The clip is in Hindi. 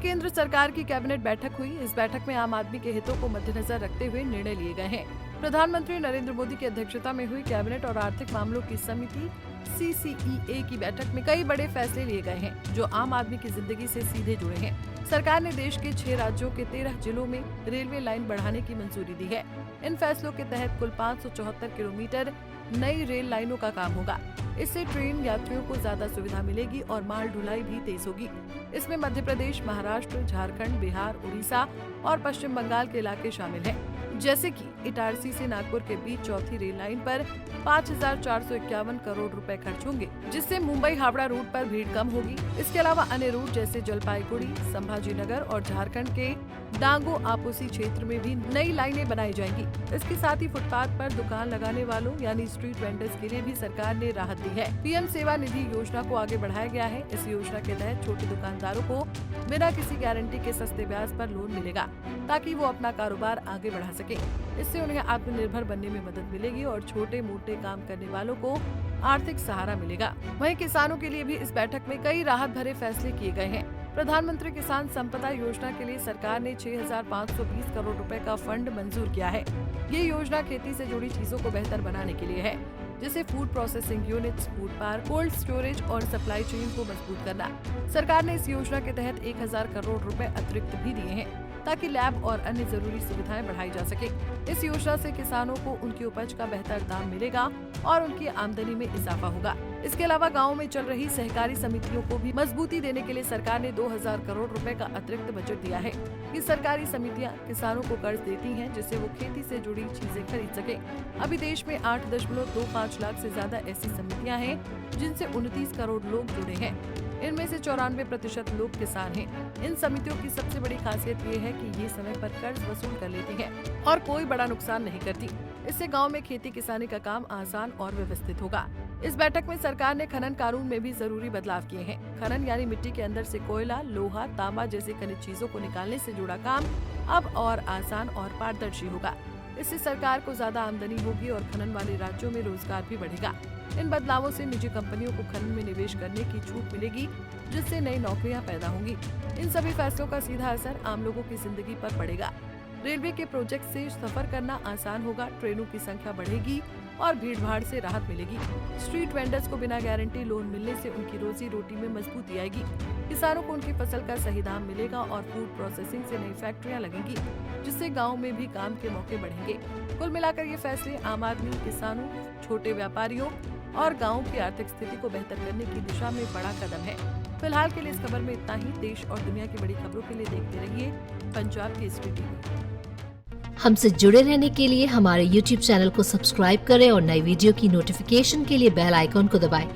केंद्र सरकार की कैबिनेट बैठक हुई। इस बैठक में आम आदमी के हितों को मद्देनजर रखते हुए निर्णय लिए गए हैं। प्रधानमंत्री नरेंद्र मोदी की अध्यक्षता में हुई कैबिनेट और आर्थिक मामलों की समिति CCEA की बैठक में कई बड़े फैसले लिए गए हैं, जो आम आदमी की जिंदगी से सीधे जुड़े हैं। सरकार ने देश के 6 राज्यों के 13 जिलों में रेलवे लाइन बढ़ाने की मंजूरी दी है। इन फैसलों के तहत कुल 574 किलोमीटर नई रेल लाइनों का काम होगा। इससे ट्रेन यात्रियों को ज्यादा सुविधा मिलेगी और माल ढुलाई भी तेज होगी। इसमें मध्य प्रदेश, महाराष्ट्र, झारखंड, बिहार, उड़ीसा और पश्चिम बंगाल के इलाके शामिल हैं। जैसे कि इटारसी से नागपुर के बीच चौथी रेल लाइन पर 5,451 करोड़ रुपए खर्च होंगे, जिससे मुंबई हावड़ा रूट पर भीड़ कम होगी। इसके अलावा अन्य रूट जैसे जलपाईगुड़ी, संभाजीनगर और झारखंड के डांगो आपूसी क्षेत्र में भी नई लाइनें बनाई जाएंगी। इसके साथ ही फुटपाथ पर दुकान लगाने वालों यानी स्ट्रीट वेंडर्स के लिए भी सरकार ने राहत दी है। PM सेवा निधि योजना को आगे बढ़ाया गया है। इस योजना के तहत छोटे दुकानदारों को बिना किसी गारंटी के सस्ते ब्याज पर लोन मिलेगा, ताकि वो अपना कारोबार आगे बढ़ा सके। इससे उन्हें आत्मनिर्भर बनने में मदद मिलेगी और छोटे मोटे काम करने वालों को आर्थिक सहारा मिलेगा। वहीं किसानों के लिए भी इस बैठक में कई राहत भरे फैसले किए गए हैं। प्रधानमंत्री किसान संपदा योजना के लिए सरकार ने 6,520 करोड़ रुपए का फंड मंजूर किया है। ये योजना खेती से जुड़ी चीजों को बेहतर बनाने के लिए है, जैसे food processing units, food park, cold storage और सप्लाई चेन को मजबूत करना। सरकार ने इस योजना के तहत 1,000 करोड़ रुपए अतिरिक्त भी दिए हैं, ताकि लैब और अन्य जरूरी सुविधाएं बढ़ाई जा सके। इस योजना से किसानों को उनकी उपज का बेहतर दाम मिलेगा और उनकी आमदनी में इजाफा होगा। इसके अलावा गाँव में चल रही सहकारी समितियों को भी मजबूती देने के लिए सरकार ने 2,000 करोड़ रुपए का अतिरिक्त बजट दिया है। ये सरकारी समितियां किसानों को कर्ज देती हैं, जिससे वो खेती से जुड़ी चीजें खरीद सके। अभी देश में 8.25 लाख से ज्यादा ऐसी समितियां हैं, जिनसे 29 करोड़ लोग जुड़े हैं। इनमें से 94% लोग किसान हैं। इन समितियों की सबसे बड़ी खासियत ये है कि ये समय पर कर्ज वसूल कर लेती हैं और कोई बड़ा नुकसान नहीं करती। इससे गांव में खेती किसानी का काम आसान और व्यवस्थित होगा। इस बैठक में सरकार ने खनन कानून में भी जरूरी बदलाव किए हैं। खनन यानी मिट्टी के अंदर से कोयला, लोहा, तांबा जैसी खनिज चीजों को निकालने से जुड़ा काम अब और आसान और पारदर्शी होगा। इससे सरकार को ज्यादा आमदनी होगी और खनन वाले राज्यों में रोजगार भी बढ़ेगा। इन बदलावों से निजी कंपनियों को खनन में निवेश करने की छूट मिलेगी, जिससे नई नौकरियां पैदा होंगी। इन सभी फैसलों का सीधा असर आम लोगों की जिंदगी पर पड़ेगा। रेलवे के प्रोजेक्ट से सफर करना आसान होगा, ट्रेनों की संख्या बढ़ेगी और भीड़ भाड़ से राहत मिलेगी। स्ट्रीट वेंडर्स को बिना गारंटी लोन मिलने से उनकी रोजी रोटी में मजबूती आएगी। किसानों को उनकी फसल का सही दाम मिलेगा और फूड प्रोसेसिंग से नई फैक्ट्रियां लगेंगी, जिससे गाँव में भी काम के मौके बढ़ेंगे। कुल मिलाकर ये फैसले आम आदमी, किसानों, छोटे व्यापारियों और गाँव की आर्थिक स्थिति को बेहतर करने की दिशा में बड़ा कदम है। फिलहाल के लिए इस खबर में इतना ही। देश और दुनिया की बड़ी खबरों के लिए देखते रहिए पंजाब केसरी टीवी। हमसे जुड़े रहने के लिए हमारे YouTube चैनल को सब्सक्राइब करें और नई वीडियो की नोटिफिकेशन के लिए बेल आइकॉन को दबाएं।